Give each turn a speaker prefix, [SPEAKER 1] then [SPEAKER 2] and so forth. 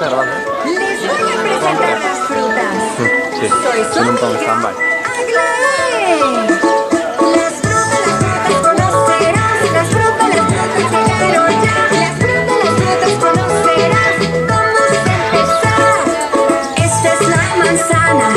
[SPEAKER 1] está grabando.
[SPEAKER 2] Les voy a presentar las frutas.
[SPEAKER 1] Sí,
[SPEAKER 2] Soy su
[SPEAKER 1] son un poco
[SPEAKER 2] amiga,
[SPEAKER 1] stand-by.
[SPEAKER 2] Aglaé. Las frutas conocerás. Las frutas llegaron ya. Las frutas conocerás. Vamos a empezar. Esta es la manzana.